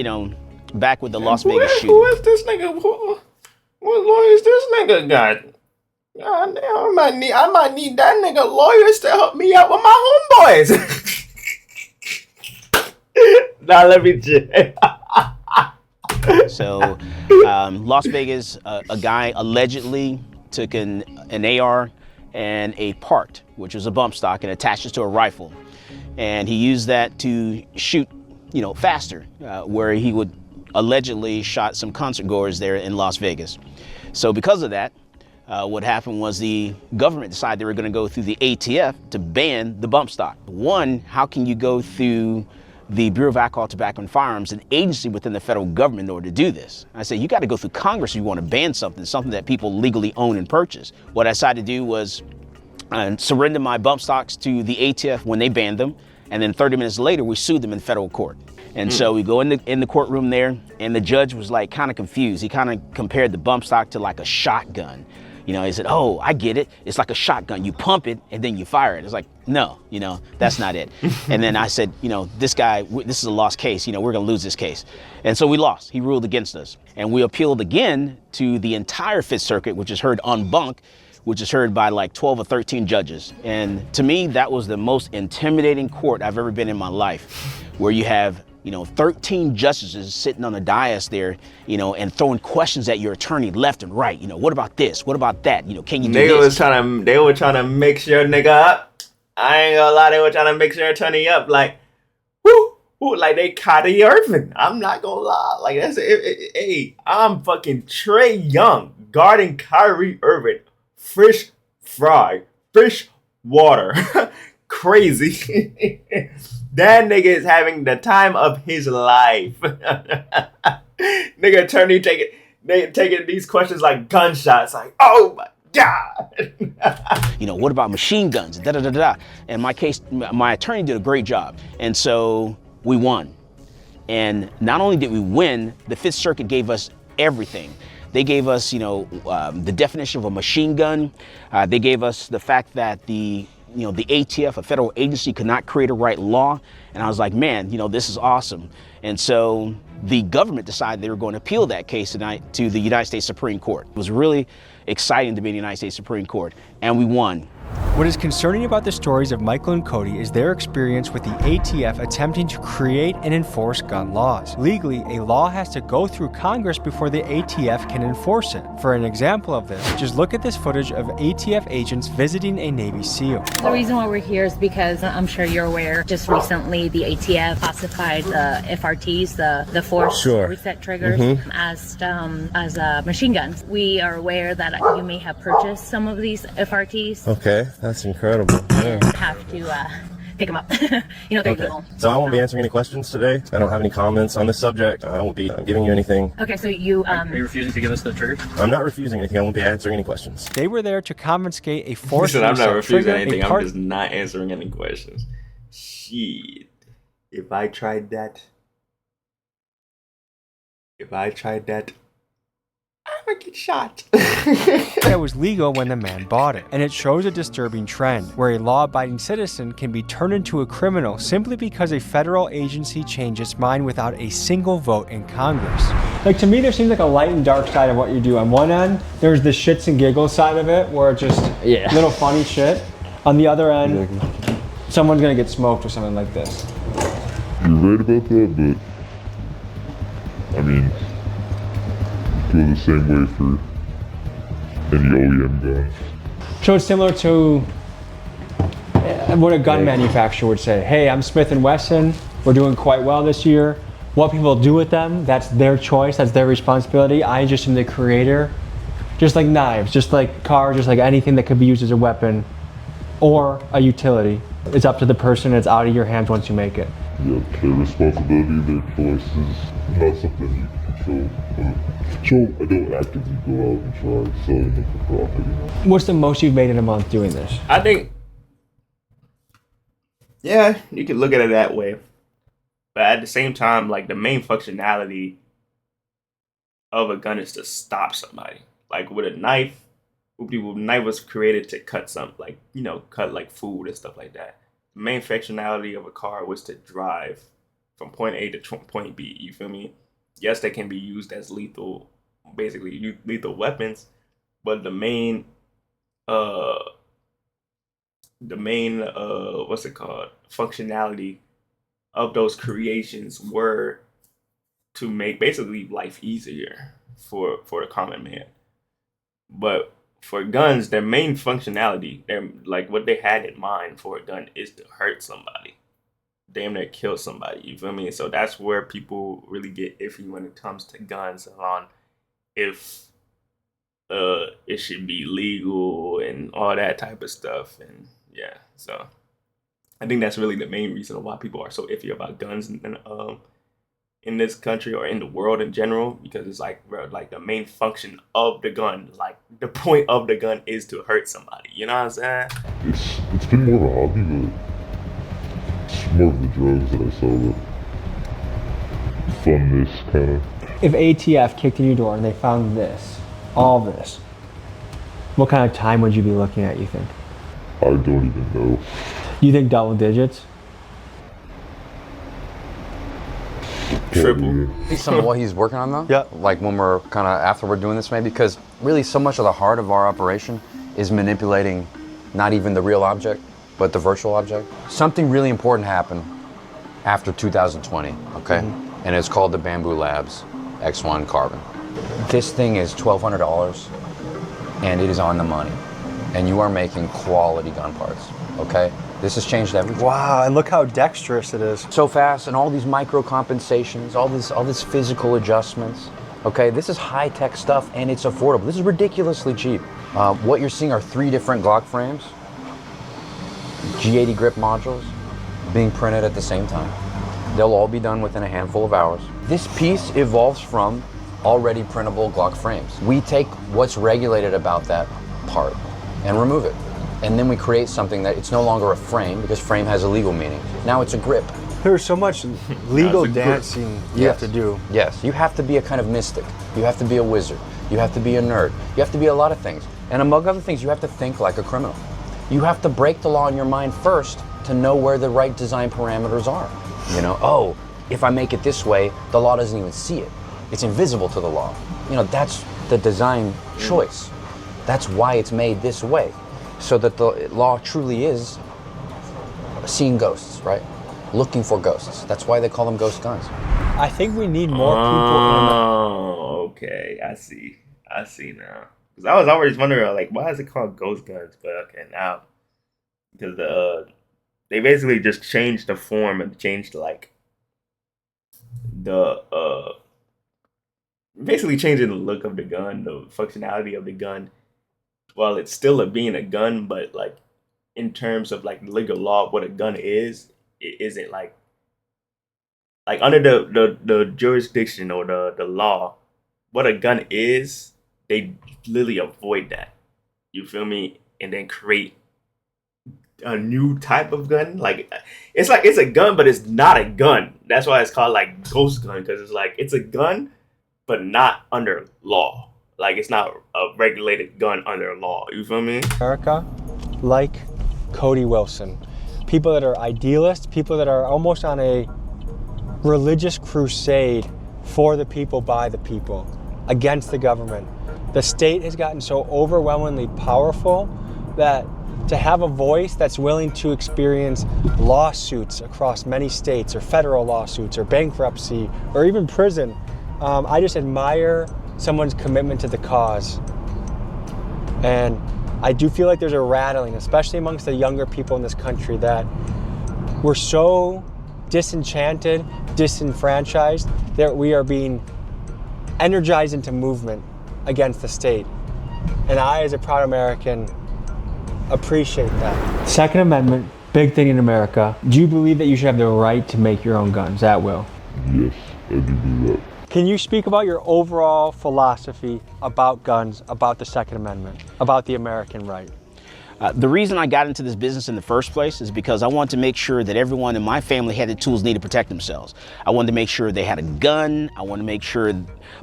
back with the Las Vegas shooting. Who is this nigga? What lawyers this nigga got? God damn, I might need that nigga lawyers to help me out with my homeboys. Nah, let me check. So, Las Vegas, a guy allegedly took an AR and a part, which was a bump stock, and attached it to a rifle. And he used that to shoot, faster, where he would allegedly shot some concert goers there in Las Vegas. So because of that, what happened was the government decided they were going to go through the ATF to ban the bump stock. One, how can you go through the Bureau of Alcohol, Tobacco, and Firearms, an agency within the federal government, in order to do this? I said, you got to go through Congress if you want to ban something that people legally own and purchase. What I decided to do was surrender my bump stocks to the ATF when they banned them, and then 30 minutes later, we sued them in federal court. And so we go in the courtroom there, and the judge was like kind of confused. He kind of compared the bump stock to like a shotgun. He said, oh, I get it. It's like a shotgun. You pump it and then you fire it. It's like, no, that's not it. And then I said, this is a lost case. We're going to lose this case. And so we lost. He ruled against us. And we appealed again to the entire Fifth Circuit, which is heard en banc, which is heard by like 12 or 13 judges. And to me, that was the most intimidating court I've ever been in my life, where you have 13 justices sitting on the dais there, and throwing questions at your attorney left and right. What about this? What about that? Can you do this? They were trying to mix your nigga up. I ain't gonna lie, they were trying to mix your attorney up. Like, whoo, like they Cody Irving. I'm not gonna lie. Like, hey, I'm fucking Trey Young guarding Kyrie Irving. Fish fry, fish water. Crazy. That nigga is having the time of his life. Nigga attorney taking these questions like gunshots. Like, oh my God. What about machine guns? Da da da da. And my attorney did a great job. And so we won. And not only did we win, the Fifth Circuit gave us everything. They gave us, the definition of a machine gun. They gave us the fact that the ATF, a federal agency, could not create a right law. And I was like, man, this is awesome. And so the government decided they were going to appeal that case tonight to the United States Supreme Court. It was really exciting to be in the United States Supreme Court, and we won. What is concerning about the stories of Michael and Cody is their experience with the ATF attempting to create and enforce gun laws. Legally, a law has to go through Congress before the ATF can enforce it. For an example of this, just look at this footage of ATF agents visiting a Navy SEAL. The reason why we're here is because I'm sure you're aware, just recently the ATF classified the FRTs, the force reset triggers, as machine guns. We are aware that you may have purchased some of these FRTs. Okay, that's incredible. And have to pick them up. You know, they're legal. So I won't be answering any questions today. I don't have any comments on this subject. I won't be giving you anything. Okay, so you Are you refusing to give us the trigger? I'm not refusing anything. I won't be answering any questions. They were there to confiscate a force Listen, I'm not refusing trigger, anything. I'm just not answering any questions. Shit. If I tried that, I would get shot. that was legal when the man bought it. And it shows a disturbing trend, where a law-abiding citizen can be turned into a criminal simply because a federal agency changed its mind without a single vote in Congress. Like, to me, there seems like a light and dark side of what you do. On one end, there's the shits and giggles side of it, where it's just little funny shit. On the other end, someone's gonna get smoked or something like this. You're right about that, but I mean, feel the same way for any OEM gun. So it's similar to what a gun manufacturer would say. Hey, I'm Smith & Wesson. We're doing quite well this year. What people do with them, that's their choice, that's their responsibility. I just am the creator. Just like knives, just like cars, just like anything that could be used as a weapon or a utility. It's up to the person, it's out of your hands once you make it. Yeah, their responsibility, their choices, not something you can control. So I don't actively go out and try selling them for profit, you know? What's the most you've made in a month doing this? I think, yeah, you can look at it that way. But at the same time, like, the main functionality of a gun is to stop somebody. Like, with a knife, the knife was created to cut something, like, you know, cut like food and stuff like that. The main functionality of a car was to drive from point A to point B. You feel me? Yes, they can be used as lethal, basically lethal weapons, but the main what's it called? Functionality of those creations were to make basically life easier for the common man. But for guns, their main functionality, their like what they had in mind for a gun is to hurt somebody. Damn near kill somebody, you feel me? So that's where people really get iffy when it comes to guns and on if it should be legal and all that type of stuff. And yeah, so I think that's really the main reason why people are so iffy about guns in this country or in the world in general, because it's like, bro, like the main function of the gun, like the point of the gun is to hurt somebody. You know what I'm saying? It's been more of a hobby, but it's more of the drugs that I sell, the funness kind of. If ATF kicked in your door and they found this, all this, what kind of time would you be looking at, you think? I don't even know. You think double digits? Triple. Some of what he's working on though? Yeah. Like when we're kind of after we're doing this maybe, because really so much of the heart of our operation is manipulating not even the real object, but the virtual object. Something really important happened after 2020, okay? And it's called the Bamboo Labs X1 Carbon. This thing is $1,200 and it is on the money. And you are making quality gun parts, okay? This has changed everything. Wow, and look how dexterous it is. So fast, and all these micro compensations, all this physical adjustments. Okay, this is high-tech stuff and it's affordable. This is ridiculously cheap. What you're seeing are 3 different Glock frames, G80 grip modules, being printed at the same time. They'll all be done within a handful of hours. This piece evolves from already printable Glock frames. We take what's regulated about that part and remove it. And then we create something that it's no longer a frame, because frame has a legal meaning. Now it's a grip. There's so much legal dancing you have to do. Yes, you have to be a kind of mystic. You have to be a wizard. You have to be a nerd. You have to be a lot of things. And among other things, you have to think like a criminal. You have to break the law in your mind first to know where the right design parameters are. You know, oh, if I make it this way, the law doesn't even see it. It's invisible to the law. You know, that's the design choice. That's why it's made this way. so that the law truly is seeing ghosts, right? Looking for ghosts. That's why they call them ghost guns. I think we need more people. Oh, okay. I see now. Because I was always wondering, like, why is it called ghost guns? But okay, now because they basically just changed the form and changed like the basically changing the look of the gun, the functionality of the gun. While it's still being a gun, but like in terms of like legal law, what a gun is, it isn't like under the jurisdiction or the law, what a gun is, they literally avoid that. You feel me? And then create a new type of gun. Like it's a gun, but it's not a gun. That's why it's called like ghost gun, because it's like it's a gun, but not under law. Like it's not a regulated gun under law. You feel me? America, like Cody Wilson, people that are idealists, people that are almost on a religious crusade for the people, by the people, against the government. The state has gotten so overwhelmingly powerful that to have a voice that's willing to experience lawsuits across many states, or federal lawsuits, or bankruptcy, or even prison, I just admire someone's commitment to the cause. And I do feel like there's a rattling, especially amongst the younger people in this country, that we're so disenchanted, disenfranchised, that we are being energized into movement against the state. And I, as a proud American, appreciate that. Second Amendment, big thing in America. Do you believe that you should have the right to make your own guns at will? Yes, I do believe that. Can you speak about your overall philosophy about guns, about the Second Amendment, about the American right? The reason I got into this business in the first place is because I wanted to make sure that everyone in my family had the tools needed to protect themselves. I wanted to make sure they had a gun. I wanted to make sure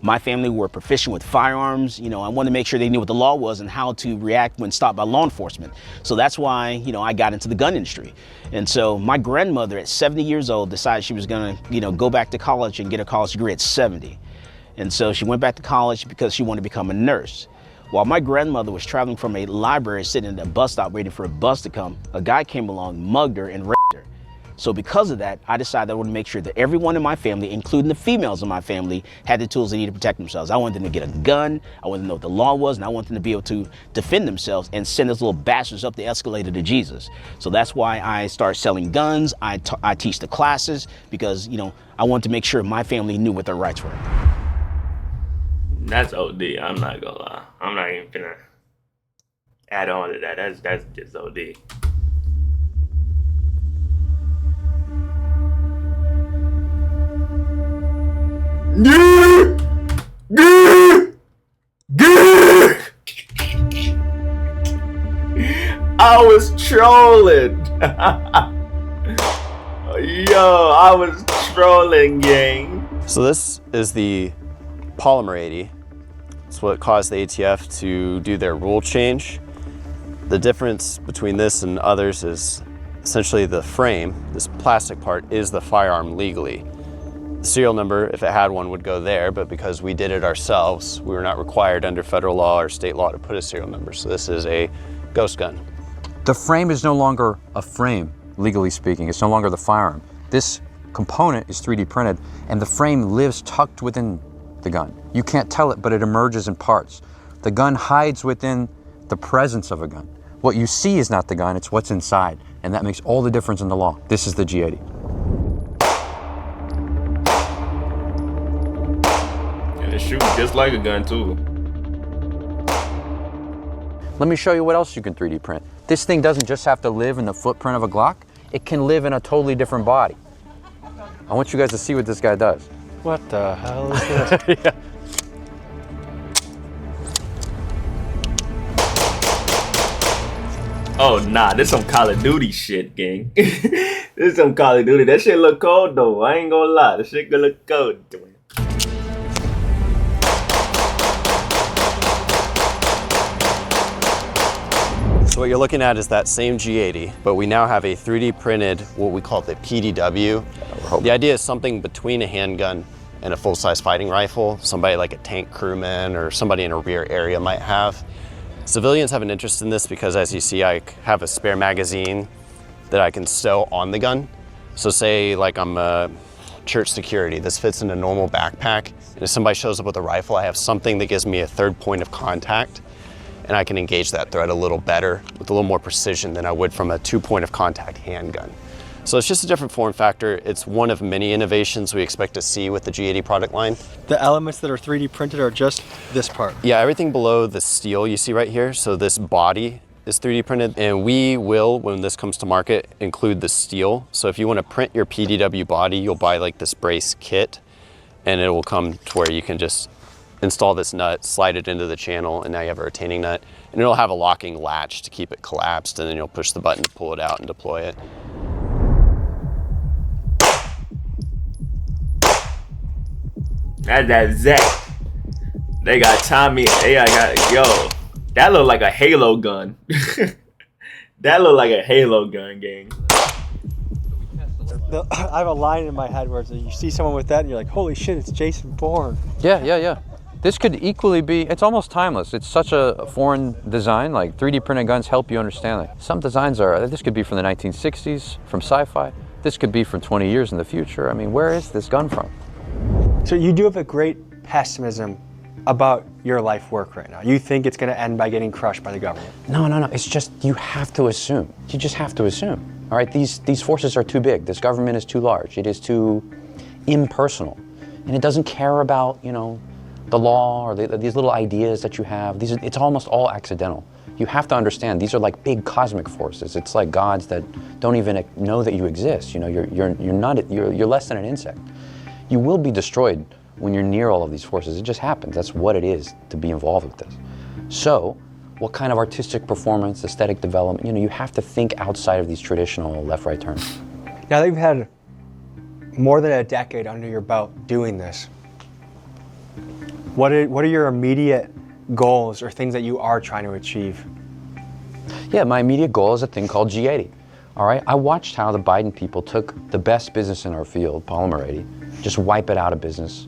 my family were proficient with firearms. You know, I wanted to make sure they knew what the law was and how to react when stopped by law enforcement. So that's why, you know, I got into the gun industry. And so my grandmother at 70 years old decided she was gonna, you know, go back to college and get a college degree at 70. And so she went back to college because she wanted to become a nurse. While my grandmother was traveling from a library, sitting at a bus stop waiting for a bus to come, a guy came along, mugged her, and raped her. So because of that, I decided I wanted to make sure that everyone in my family, including the females in my family, had the tools they needed to protect themselves. I wanted them to get a gun, I wanted them to know what the law was, and I wanted them to be able to defend themselves and send those little bastards up the escalator to Jesus. So that's why I started selling guns. I teach the classes because, you know, I wanted to make sure my family knew what their rights were. That's OD. I'm not gonna lie. I'm not even gonna add on to that. That's just OD. I was trolling. Yo, I was trolling, gang. So this is the Polymer 80. It's what caused the ATF to do their rule change. The difference between this and others is essentially the frame. This plastic part is the firearm legally. The serial number, if it had one, would go there, but because we did it ourselves, we were not required under federal law or state law to put a serial number. So this is a ghost gun. The frame is no longer a frame, legally speaking. It's no longer the firearm. This component is 3D printed, and the frame lives tucked within the gun. You can't tell it, but it emerges in parts. The gun hides within the presence of a gun. What you see is not the gun, it's what's inside, and that makes all the difference in the law. This is the G80. And it shoots just like a gun too. Let me show you what else you can 3D print. This thing doesn't just have to live in the footprint of a Glock, it can live in a totally different body. I want you guys to see what this guy does. What the hell is this? Yeah. Oh nah, this some Call of Duty shit, gang. This some Call of Duty. That shit look cold though. I ain't gonna lie. That shit gonna look cold. So what you're looking at is that same G80, but we now have a 3D printed, what we call the PDW. The idea is something between a handgun and a full-size fighting rifle, somebody like a tank crewman or somebody in a rear area might have. Civilians have an interest in this because, as you see, I have a spare magazine that I can stow on the gun. So say like I'm a church security, this fits in a normal backpack, and if somebody shows up with a rifle, I have something that gives me a third point of contact, and I can engage that threat a little better with a little more precision than I would from a 2-point of contact handgun. So it's just a different form factor. It's one of many innovations we expect to see with the G80 product line. The elements that are 3D printed are just this part. Yeah, everything below the steel you see right here, so this body is 3D printed, and we will, when this comes to market, include the steel. So if you want to print your PDW body, you'll buy like this brace kit, and it will come to where you can just install this nut, slide it into the channel, and now you have a retaining nut, and it'll have a locking latch to keep it collapsed, and then you'll push the button to pull it out and deploy it. That's Zach. They got Tommy. Yo, that look like a Halo gun. That look like a Halo gun, gang. I have a line in my head where you see someone with that and you're like, holy shit, it's Jason Bourne. Yeah. This could equally be, it's almost timeless. It's such a foreign design, like 3D printed guns help you understand that. Some designs this could be from the 1960s, from sci-fi. This could be from 20 years in the future. I mean, where is this gun from? So you do have a great pessimism about your life work right now. You think it's going to end by getting crushed by the government. No. It's just, you have to assume. You just have to assume. All right, these forces are too big. This government is too large. It is too impersonal. And it doesn't care about, the law or these little ideas that you have. It's almost all accidental. You have to understand, these are like big cosmic forces. It's like gods that don't even know that you exist. You're less than an insect. You will be destroyed when you're near all of these forces. It just happens. That's what it is to be involved with this. So, what kind of artistic performance, aesthetic development, you have to think outside of these traditional left-right turns. Now that you've had more than a decade under your belt doing this, what are your immediate goals or things that you are trying to achieve? Yeah, my immediate goal is a thing called G80. All right, I watched how the Biden people took the best business in our field, polymer 80, just wipe it out of business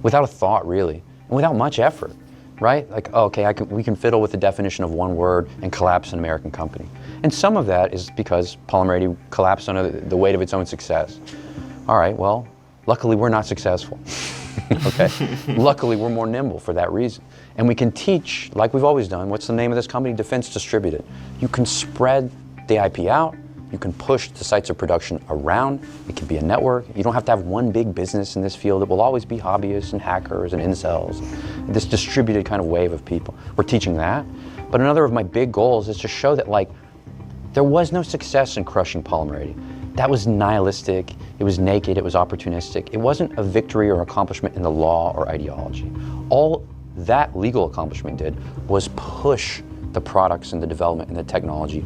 without a thought, really, and without much effort, right? Like, okay, we can fiddle with the definition of one word and collapse an American company. And some of that is because polymer 80 collapsed under the weight of its own success. All right, well, luckily we're not successful, okay? Luckily we're more nimble for that reason. And we can teach, like we've always done, what's the name of this company? Defense Distributed. You can spread the IP out. You can push the sites of production around. It can be a network. You don't have to have one big business in this field. It will always be hobbyists and hackers and incels, this distributed kind of wave of people. We're teaching that. But another of my big goals is to show that, there was no success in crushing polymer 80. That was nihilistic, it was naked, it was opportunistic. It wasn't a victory or accomplishment in the law or ideology. All that legal accomplishment did was push the products and the development and the technology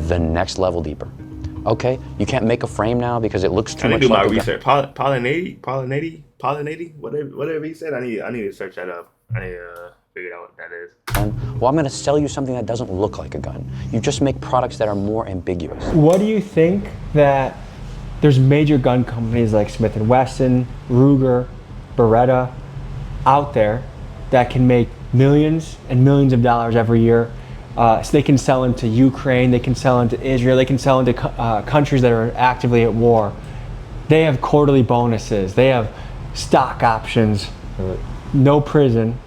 the next level deeper. Okay, you can't make a frame now because it looks too much like I need to do my research. Pollinating, whatever he said. I need to search that up. I need to figure out what that is. Well, I'm going to sell you something that doesn't look like a gun. You just make products that are more ambiguous. What do you think that there's major gun companies like Smith & Wesson, Ruger, Beretta out there that can make millions and millions of dollars every year? So they can sell into Ukraine, they can sell into Israel, they can sell into countries that are actively at war. They have quarterly bonuses, they have stock options, no prison.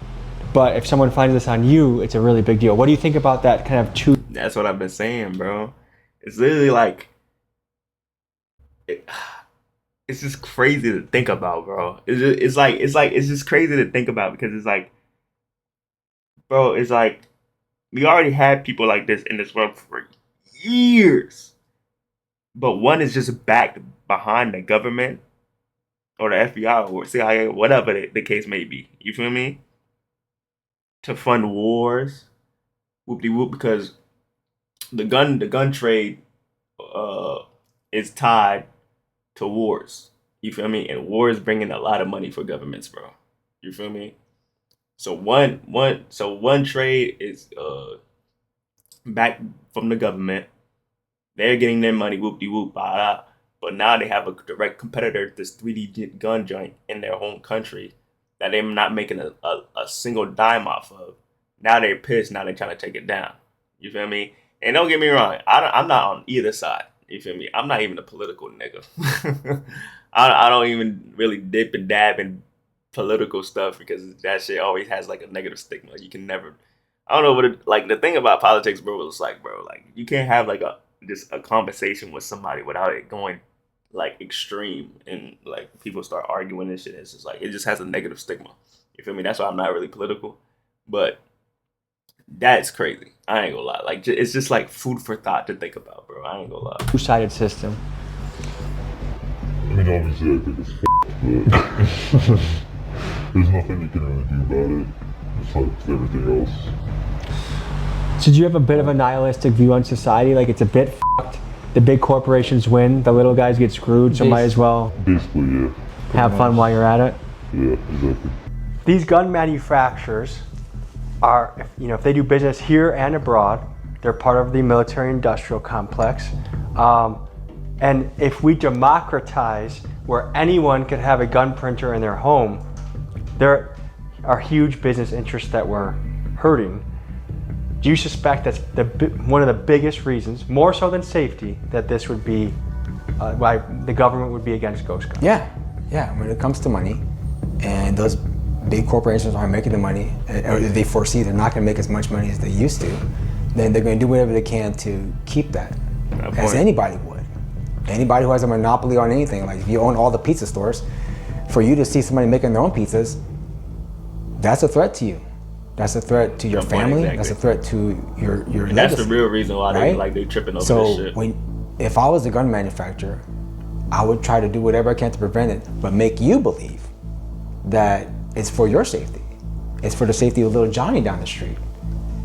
But if someone finds this on you, it's a really big deal. What do you think about that kind of two? That's what I've been saying, bro. It's literally like, it's just crazy to think about, bro. It's just crazy to think about because it's like, bro, it's like, we already had people like this in this world for years. But one is just backed behind the government or the FBI or CIA, whatever the case may be. You feel me? To fund wars. Whoop-de-whoop, because the gun trade is tied to wars. You feel me? And wars bringing a lot of money for governments, bro. You feel me? So one trade is back from the government. They're getting their money, whoop-de-whoop, blah. But now they have a direct competitor, this 3D gun joint in their home country that they're not making a single dime off of. Now they're pissed. Now they're trying to take it down. You feel me? And don't get me wrong. I'm not on either side. You feel me? I'm not even a political nigga. I don't even really dip and dab in political stuff because that shit always has like a negative stigma. You can never. I don't know what like the thing about politics, bro. Is like, bro, like you can't have like a conversation with somebody without it going like extreme and like people start arguing and shit. It's just like it just has a negative stigma. You feel me? That's why I'm not really political, but that's crazy. I ain't gonna lie. Like it's just like food for thought to think about, bro. I ain't gonna lie. Two-sided system. I mean, obviously, I think it's but there's nothing you can really do about it. It's like everything else. So do you have a bit of a nihilistic view on society? Like it's a bit fucked. The big corporations win, the little guys get screwed, so might as well basically, yeah. Have fun while you're at it. Yeah, exactly. These gun manufacturers are, if they do business here and abroad, they're part of the military-industrial complex. And if we democratize where anyone could have a gun printer in their home, there are huge business interests that we're hurting. Do you suspect that's one of the biggest reasons, more so than safety, that this would be, why the government would be against ghost guns? Yeah, when it comes to money, and those big corporations aren't making the money, or they foresee they're not gonna make as much money as they used to, then they're gonna do whatever they can to keep that, as anybody would. Anybody who has a monopoly on anything, like if you own all the pizza stores, for you to see somebody making their own pizzas, that's a threat to you. That's a threat to your family. Exactly. That's a threat to your legacy. That's the real reason why they tripping over this shit. So if I was a gun manufacturer, I would try to do whatever I can to prevent it, but make you believe that it's for your safety. It's for the safety of little Johnny down the street.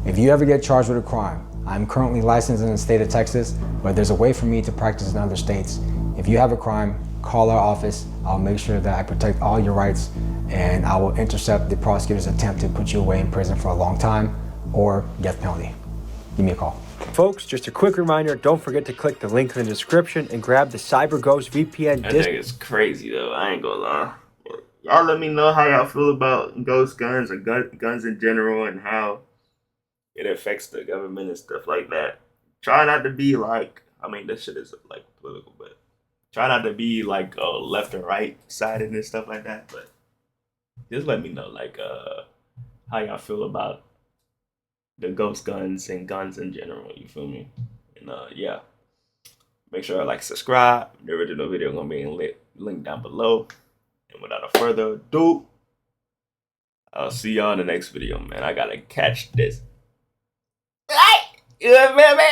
If you ever get charged with a crime, I'm currently licensed in the state of Texas, but there's a way for me to practice in other states. If you have a crime, call our office. I'll make sure that I protect all your rights, and I will intercept the prosecutor's attempt to put you away in prison for a long time or death penalty. Give me a call. Folks, just a quick reminder, don't forget to click the link in the description and grab the CyberGhost VPN. I think it's crazy though, I ain't gonna lie. Y'all let me know how y'all feel about ghost guns or guns in general and how it affects the government and stuff like that. Try not to be like, this shit is like political, but try not to be like left or right sided and stuff like that. But just let me know like how y'all feel about the ghost guns and guns in general. You feel me? And yeah, make sure I subscribe. The original video gonna be in link down below. And without further ado, I'll see y'all in the next video, man. I gotta catch this. You feel me?